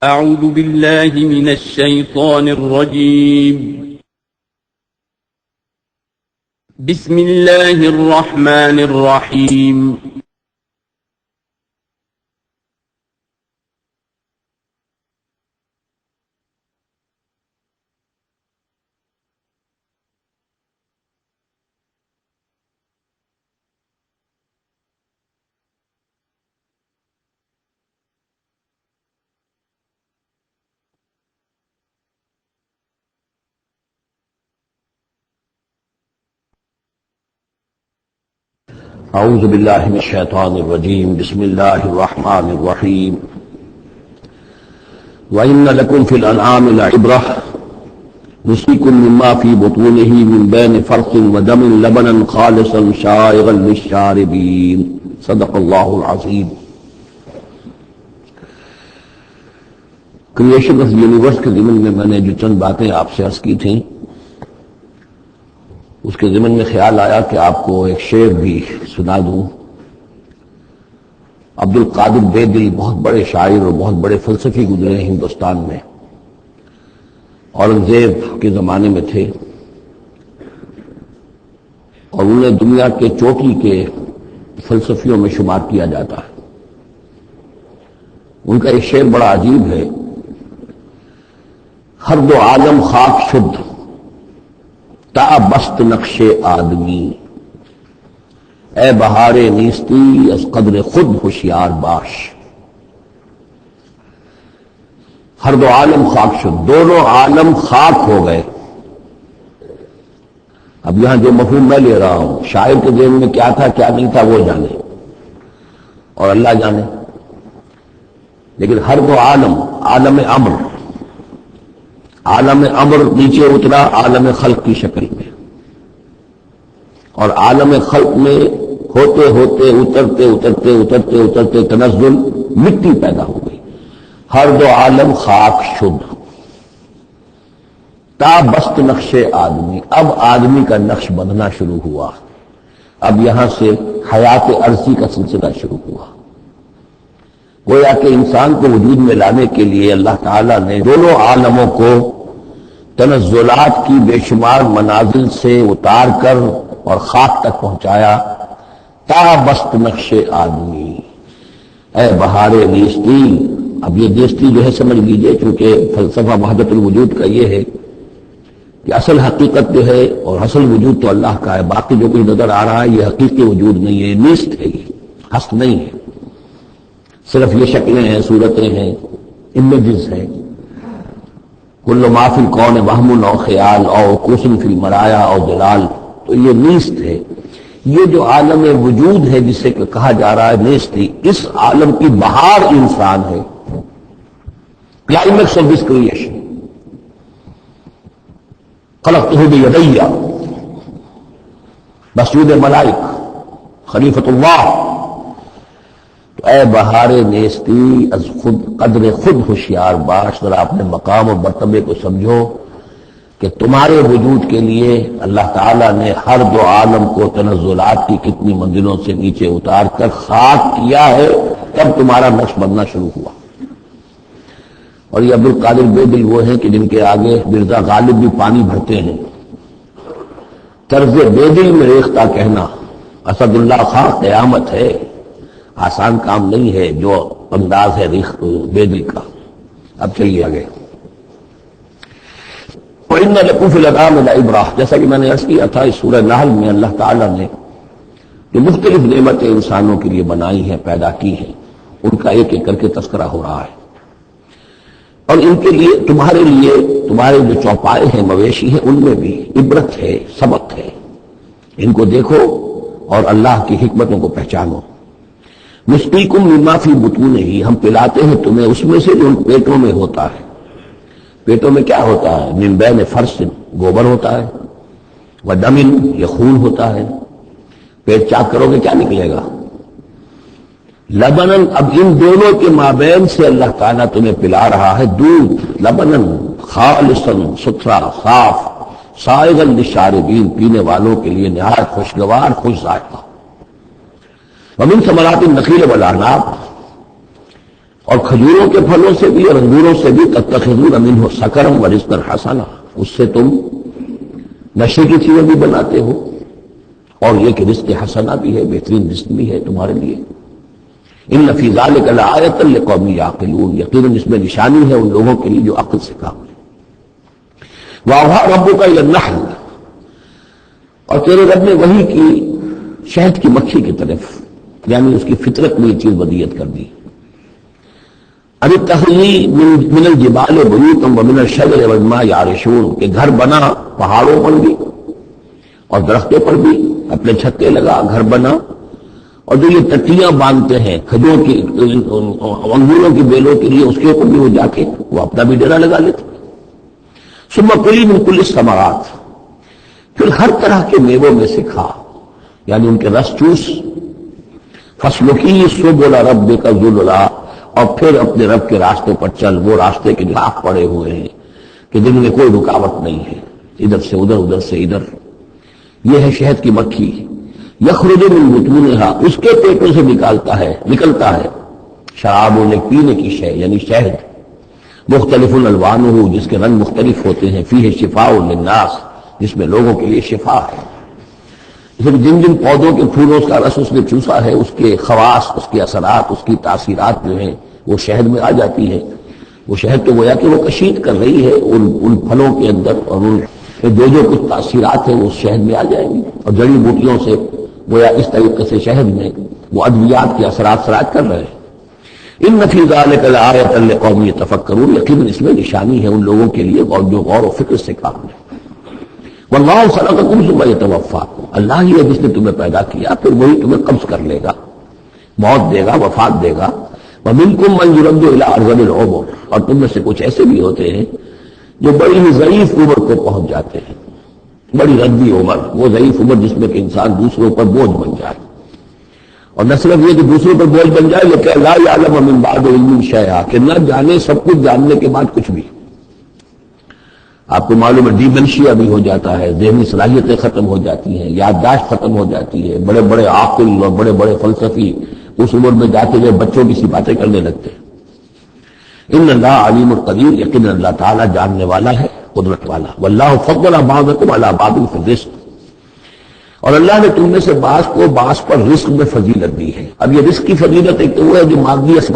أعوذ بالله من الشيطان الرجيم. بسم الله الرحمن الرحيم. اعوذ باللہ من الشیطان الرجیم بسم اللہ الرحمن الرحیم وَإِنَّ لَكُمْ فِي الْأَنْعَامِ لَعِبْرَةً نُسْقِيكُم مِّمَّا فِي بُطُونِهِ مِن بَيْنِ فَرْثٍ وَدَمٍ لَبَنًا خَالِصًا سَائِغًا لِّلشَّارِبِينَ صدق اللہ العظیم۔ کریشن آف یونیورس کے ضمن میں نے جو چند باتیں آپ سے عرض کی تھیں، اس کے ضمن میں خیال آیا کہ آپ کو ایک شعر بھی سنا دوں۔ عبد القادر بیدل بہت بڑے شاعر اور بہت بڑے فلسفی گزرے ہیں ہندوستان میں، اورنگزیب کے زمانے میں تھے اور انہیں دنیا کے چوٹی کے فلسفیوں میں شمار کیا جاتا ہے۔ ان کا ایک شعر بڑا عجیب ہے: ہر دو عالم خاک شد تا بست نقش آدمی، اے بہار نیستی از قدر خود ہوشیار باش۔ ہر دو عالم خاک شد، دونوں عالم خاک ہو گئے۔ اب یہاں جو مفہوم میں لے رہا ہوں، شاعر کے ذہن میں کیا تھا کیا نہیں تھا وہ جانے اور اللہ جانے، لیکن ہر دو عالم، عالم امر، عالم امر نیچے اترا عالم خلق کی شکل میں، اور عالم خلق میں ہوتے ہوتے اترتے اترتے اترتے اترتے تنزل مٹی پیدا ہو گئی۔ ہر دو عالم خاک شد تا بست نقش آدمی، اب آدمی کا نقش بندھنا شروع ہوا۔ اب یہاں سے حیات عرضی کا سلسلہ شروع ہوا۔ گویا کہ انسان کو وجود میں لانے کے لیے اللہ تعالیٰ نے دونوں عالموں کو تنزلات کی بے شمار منازل سے اتار کر اور خاک تک پہنچایا۔ تا بست نقش آدمی، اے بہار نیستی۔ اب یہ نیستی جو ہے سمجھ لیجئے، چونکہ فلسفہ وحدت الوجود کا یہ ہے کہ اصل حقیقت جو ہے اور اصل وجود تو اللہ کا ہے، باقی جو کچھ نظر آ رہا ہے یہ حقیقی وجود نہیں ہے، یہ نیست ہے، یہ ہست نہیں ہے، صرف یہ شکلیں ہیں، صورتیں ہیں، امیجز ہیں۔ کل ما فی الکون وہم او خیال او کوسن فی المرایا او دلال، تو یہ نیست ہے۔ یہ جو عالم وجود ہے جسے کہ کہا جا رہا ہے نیستی، اس عالم کی بہار انسان ہے، کلائمیکس آف دس کریشن۔ خلقتہ بیدی، مسجود ملائک، خلیفۃ اللہ۔ تو اے بہار نیستی از خود قدر خود ہوشیار باش، ذرا اپنے مقام اور مرتبے کو سمجھو کہ تمہارے وجود کے لیے اللہ تعالیٰ نے ہر دو عالم کو تنزلات کی کتنی منزلوں سے نیچے اتار کر خاک کیا ہے، تب تمہارا نقش بننا شروع ہوا۔ اور یہ عبد القادر بیدل وہ ہیں کہ جن کے آگے مرزا غالب بھی پانی بھرتے ہیں۔ طرز بیدل میں ریختہ کہنا اسد اللہ خان قیامت ہے، آسان کام نہیں ہے جو انداز ہے بیدل کا۔ اب چلیے آگے۔ وَإِنَّ لَكُمْ فِي الْأَنْعَامِ لَعِبْرَةً، جیسا کہ میں نے عرض کیا تھا، اس سورہ نحل میں اللہ تعالیٰ نے جو مختلف نعمتیں انسانوں کے لیے بنائی ہیں، پیدا کی ہیں، ان کا ایک ایک کر کے تذکرہ ہو رہا ہے، اور ان کے لیے تمہارے جو چوپائے ہیں، مویشی ہیں، ان میں بھی عبرت ہے، سبق ہے۔ ان کو دیکھو اور اللہ کی حکمتوں کو پہچانو۔ نسقیکم مما فی بطونہ، ہم پلاتے ہیں تمہیں اس میں سے جو ان پیٹوں میں ہوتا ہے۔ پیٹوں میں کیا ہوتا ہے؟ من بین فرث، گوبر ہوتا ہے، ودم، یہ خون ہوتا ہے۔ پیٹ چاک کرو گے کیا نکلے گا؟ لبنن، اب ان دونوں کے مابین سے اللہ تعالیٰ تمہیں پلا رہا ہے دودھ، لبنن خالصا، ستھرا، صاف، سائغا للشاربین، پینے والوں کے لیے نہایت خوشگوار، خوش ذائقہ۔ ومن ثمرات النخیل والاعناب، اور کھجوروں کے پھلوں سے بھی اور انگوروں سے بھی تتخذون منہ سکرا ورزقا حسنا، اس سے تم نشے کی چیزیں بھی بناتے ہو، اور یہ کہ رزق حسنا بھی ہے، بہترین رزق بھی ہے تمہارے لیے۔ ان فی ذلک لآیۃ لقوم یعقلون، یقیناً اس میں نشانی ہے ان لوگوں کے لیے جو عقل سے کام لیں۔ وَأَوْحَىٰ رَبُّكَ إِلَى النَّحْلِ، اور تیرے رب نے وحی کی شہد کی مکھی کی طرف، یعنی اس کی فطرت میں یہ چیز ودیت کر دی۔ ان اتخذی من الجبال بیوتا ومن الشجر ومما یعرشون، کہ گھر بنا پہاڑوں پر بھی اور درختوں پر بھی، اپنے چھتے لگا، گھر بنا، اور جو یہ ٹٹیاں باندھتے ہیں کھجور کی انگوروں کی بیلوں کے لیے، اس کے اوپر بھی وہ جا کے وہ اپنا بھی ڈیرا لگا لیتے۔ ثم کلی من کل الثمرات، پھر ہر طرح کے میووں میں سے کھا، یعنی ان کے رس چوس۔ فسلکی سبل ربک ذللا، اور پھر اپنے رب کے راستے پر چل، وہ راستے کے راہ پڑے ہوئے ہیں کہ جن میں کوئی رکاوٹ نہیں ہے، ادھر سے ادھر، ادھر سے ادھر۔ یہ ہے شہد کی مکھی، یخرج من بطونہا، اس کے پیٹوں سے نکلتا ہے شراب، پینے کی شے یعنی شہد، مختلف الوانہ، جس کے رنگ مختلف ہوتے ہیں، فیہ شفاء للناس، جس میں لوگوں کے لیے شفا ہے۔ جن جن پودوں کے پھولوں کا رس اس نے چوسا ہے، اس کے خواص، اس کے اثرات، اس کی تاثیرات جو ہیں وہ شہد میں آ جاتی ہے۔ وہ شہد تو گویا کہ وہ کشید کر رہی ہے ان پھلوں کے اندر، اور ان جو کچھ تاثیرات ہیں وہ اس شہد میں آ جائیں گی، اور جڑی بوٹیوں سے گویا اس طریقے سے شہد میں وہ ادویات کے اثرات سرات کر رہے ہیں۔ ان فی ذلک لآیۃ لقوم یتفکرون، یقیناً اس میں نشانی ہے ان لوگوں کے لیے جو غور و فکر سے کام لیں۔ واللہ خلقکم ثم یتوفاکم، اللہ ہی ہے جس نے تمہیں پیدا کیا، پھر وہی تمہیں قبض کر لے گا، موت دے گا، وفات دے گا۔ ومنکم من یرد الی ارذل العمر، اور تم میں سے کچھ ایسے بھی ہوتے ہیں جو بڑی ہی ضعیف عمر کو پہنچ جاتے ہیں، بڑی ردی عمر، وہ ضعیف عمر جس میں کہ انسان دوسروں پر بوجھ بن جائے، اور نہ صرف یہ کہ دوسروں پر بوجھ بن جائے، لیکن لا یعلم من بعد علم شیئا، کہ نہ جانے سب کچھ جاننے کے بعد کچھ بھی۔ آپ کو معلوم ہے ڈیمنشیا بھی ہو جاتا ہے، ذہنی صلاحیتیں ختم ہو جاتی ہیں، یادداشت ختم ہو جاتی ہے، بڑے بڑے عاقل اور بڑے بڑے فلسفی اس عمر میں جاتے ہوئے بچوں کی سی باتیں کرنے لگتے ہیں۔ ان اللہ علیم القدیر، یقینا اللہ تعالیٰ جاننے والا ہے، قدرت والا۔ واللہ فضل بعضکم علی بعض فی الرزق، اور اللہ نے تم میں سے بعض کو بعض پر رزق میں فضیلت دی ہے۔ اب یہ رزق کی فضیلت ایک تو وہ ہے جو مادی